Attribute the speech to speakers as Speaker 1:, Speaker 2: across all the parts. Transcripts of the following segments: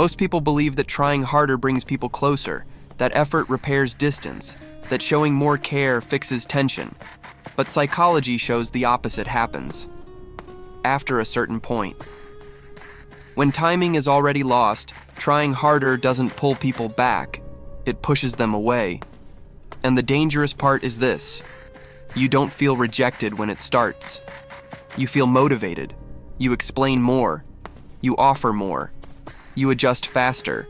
Speaker 1: Most people believe that trying harder brings people closer, that effort repairs distance, that showing more care fixes tension. But psychology shows the opposite happens. After a certain point. When timing is already lost, trying harder doesn't pull people back, it pushes them away. And the dangerous part is this: you don't feel rejected when it starts. You feel motivated. You explain more. You offer more. You adjust faster.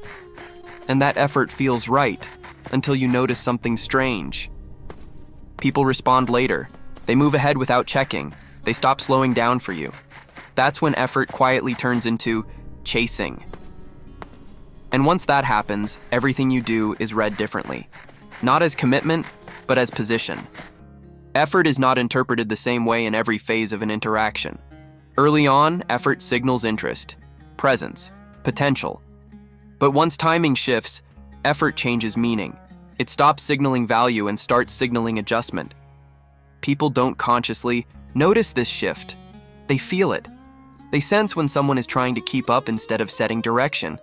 Speaker 1: And that effort feels right until you notice something strange. People respond later. They move ahead without checking. They stop slowing down for you. That's when effort quietly turns into chasing. And once that happens, everything you do is read differently. Not as commitment, but as position. Effort is not interpreted the same way in every phase of an interaction. Early on, effort signals interest, presence, potential. But once timing shifts, effort changes meaning. It stops signaling value and starts signaling adjustment. People don't consciously notice this shift. They feel it. They sense when someone is trying to keep up instead of setting direction.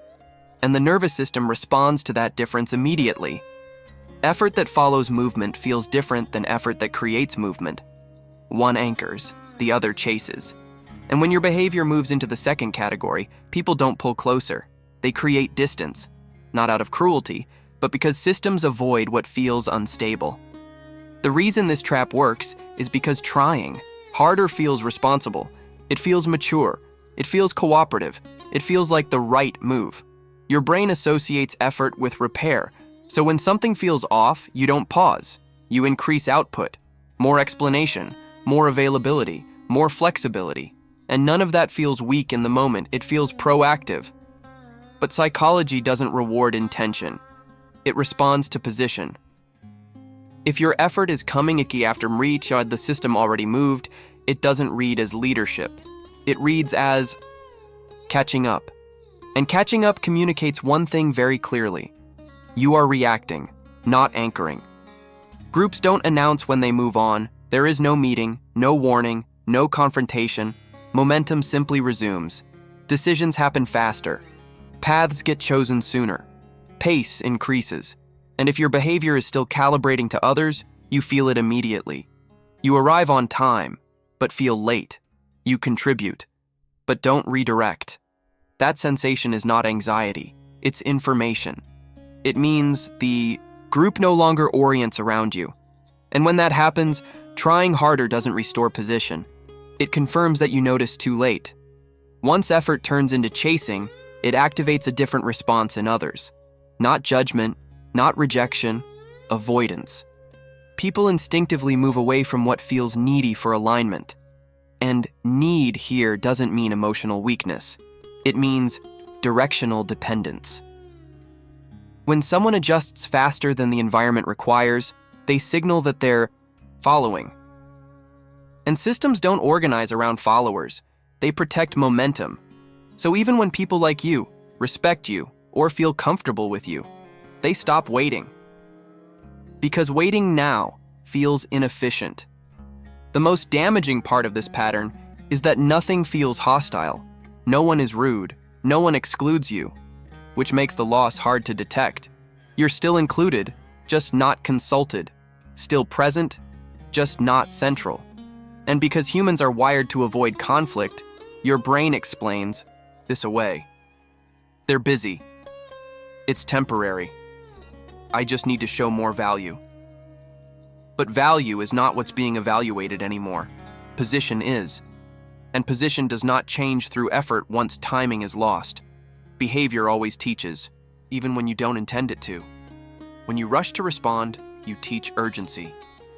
Speaker 1: And the nervous system responds to that difference immediately. Effort that follows movement feels different than effort that creates movement. One anchors, the other chases. And when your behavior moves into the second category, people don't pull closer. They create distance, not out of cruelty, but because systems avoid what feels unstable. The reason this trap works is because trying harder feels responsible. It feels mature. It feels cooperative. It feels like the right move. Your brain associates effort with repair. So when something feels off, you don't pause. You increase output, more explanation, more availability, more flexibility. And none of that feels weak in the moment. It feels proactive. But psychology doesn't reward intention. It responds to position. If your effort is coming after reach or the system already moved, it doesn't read as leadership. It reads as catching up. And catching up communicates one thing very clearly. You are reacting, not anchoring. Groups don't announce when they move on. There is no meeting, no warning, no confrontation. Momentum simply resumes. Decisions happen faster. Paths get chosen sooner. Pace increases. And if your behavior is still calibrating to others, you feel it immediately. You arrive on time, but feel late. You contribute, but don't redirect. That sensation is not anxiety. It's information. It means the group no longer orients around you. And when that happens, trying harder doesn't restore position. It confirms that you noticed too late. Once effort turns into chasing, it activates a different response in others. Not judgment, not rejection, avoidance. People instinctively move away from what feels needy for alignment. And need here doesn't mean emotional weakness. It means directional dependence. When someone adjusts faster than the environment requires, they signal that they're following. And systems don't organize around followers. They protect momentum. So even when people like you, respect you, or feel comfortable with you, they stop waiting. Because waiting now feels inefficient. The most damaging part of this pattern is that nothing feels hostile. No one is rude. No one excludes you, which makes the loss hard to detect. You're still included, just not consulted. Still present, just not central. And because humans are wired to avoid conflict, your brain explains this away. They're busy. It's temporary. I just need to show more value. But value is not what's being evaluated anymore. Position is. And position does not change through effort once timing is lost. Behavior always teaches, even when you don't intend it to. When you rush to respond, you teach urgency.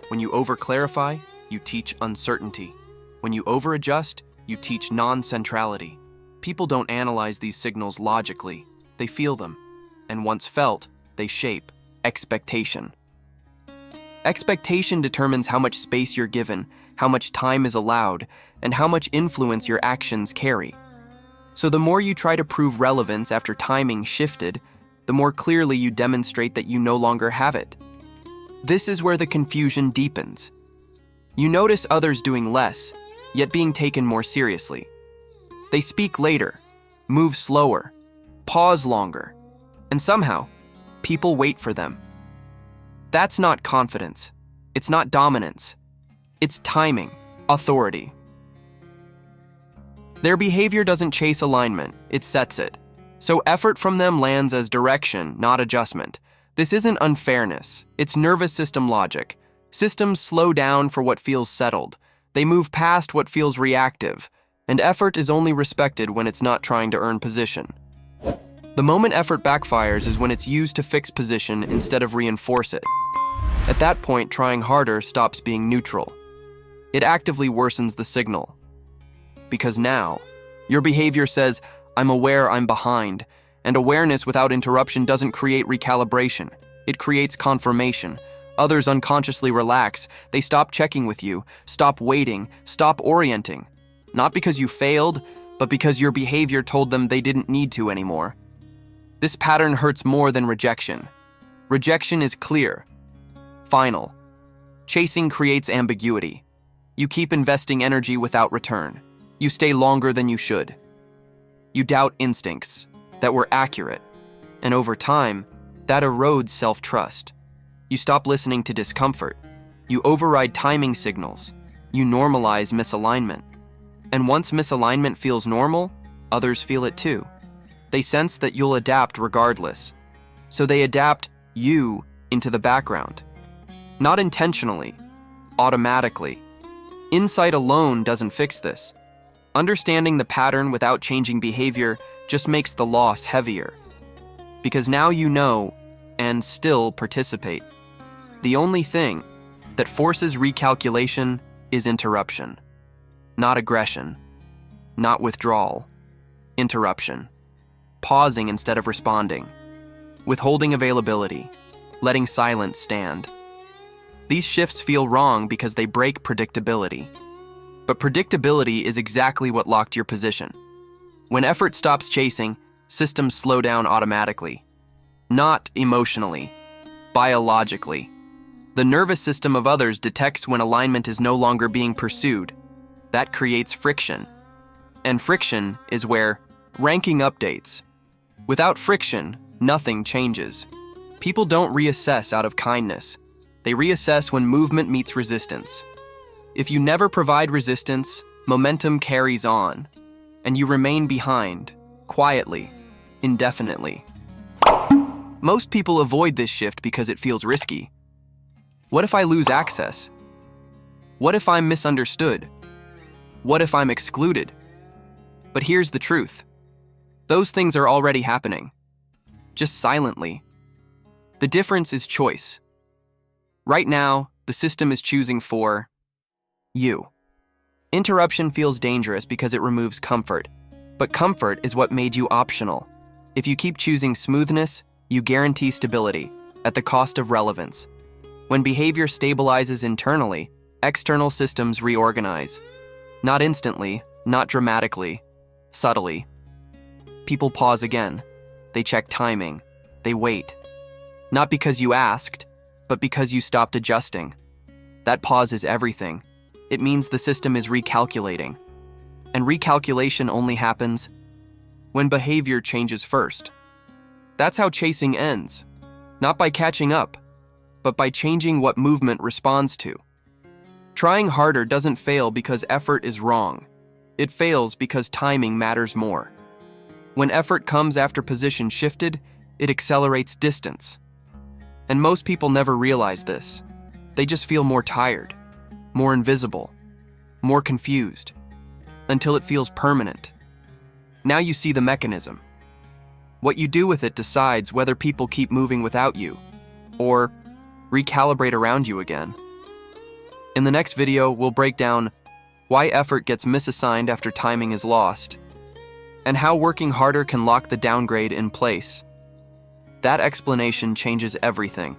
Speaker 1: When you over-clarify, you teach uncertainty. When you over-adjust, you teach non-centrality. People don't analyze these signals logically. They feel them. And once felt, they shape expectation. Expectation determines how much space you're given, how much time is allowed, and how much influence your actions carry. So the more you try to prove relevance after timing shifted, the more clearly you demonstrate that you no longer have it. This is where the confusion deepens. You notice others doing less, yet being taken more seriously. They speak later, move slower, pause longer, and somehow, people wait for them. That's not confidence. It's not dominance. It's timing, authority. Their behavior doesn't chase alignment, it sets it. So effort from them lands as direction, not adjustment. This isn't unfairness, it's nervous system logic. Systems slow down for what feels settled. They move past what feels reactive, and effort is only respected when it's not trying to earn position. The moment effort backfires is when it's used to fix position instead of reinforce it. At that point, trying harder stops being neutral. It actively worsens the signal. Because now, your behavior says, I'm aware I'm behind, and awareness without interruption doesn't create recalibration. It creates confirmation. Others unconsciously relax. They stop checking with you, stop waiting, stop orienting. Not because you failed, but because your behavior told them they didn't need to anymore. This pattern hurts more than rejection. Rejection is clear, final. Chasing creates ambiguity. You keep investing energy without return. You stay longer than you should. You doubt instincts that were accurate, and over time, that erodes self-trust. You stop listening to discomfort. You override timing signals. You normalize misalignment. And once misalignment feels normal, others feel it too. They sense that you'll adapt regardless. So they adapt you into the background. Not intentionally, automatically. Insight alone doesn't fix this. Understanding the pattern without changing behavior just makes the loss heavier. Because now you know and still participate. The only thing that forces recalculation is interruption. Not aggression. Not withdrawal. Interruption. Pausing instead of responding. Withholding availability. Letting silence stand. These shifts feel wrong because they break predictability. But predictability is exactly what locked your position. When effort stops chasing, systems slow down automatically. Not emotionally, biologically. The nervous system of others detects when alignment is no longer being pursued. That creates friction. And friction is where ranking updates. Without friction, nothing changes. People don't reassess out of kindness. They reassess when movement meets resistance. If you never provide resistance, momentum carries on, and you remain behind, quietly, indefinitely. Most people avoid this shift because it feels risky. What if I lose access? What if I'm misunderstood? What if I'm excluded? But here's the truth. Those things are already happening, just silently. The difference is choice. Right now, the system is choosing for you. Interruption feels dangerous because it removes comfort, but comfort is what made you optional. If you keep choosing smoothness, you guarantee stability at the cost of relevance. When behavior stabilizes internally, external systems reorganize. Not instantly, not dramatically, subtly. People pause again. They check timing. They wait. Not because you asked, but because you stopped adjusting. That pause is everything. It means the system is recalculating. And recalculation only happens when behavior changes first. That's how chasing ends. Not by catching up, but by changing what movement responds to. Trying harder doesn't fail because effort is wrong. It fails because timing matters more. When effort comes after position shifted, it accelerates distance. And most people never realize this. They just feel more tired, more invisible, more confused, until it feels permanent. Now you see the mechanism. What you do with it decides whether people keep moving without you, or recalibrate around you again. In the next video, we'll break down why effort gets misassigned after timing is lost, and how working harder can lock the downgrade in place. That explanation changes everything.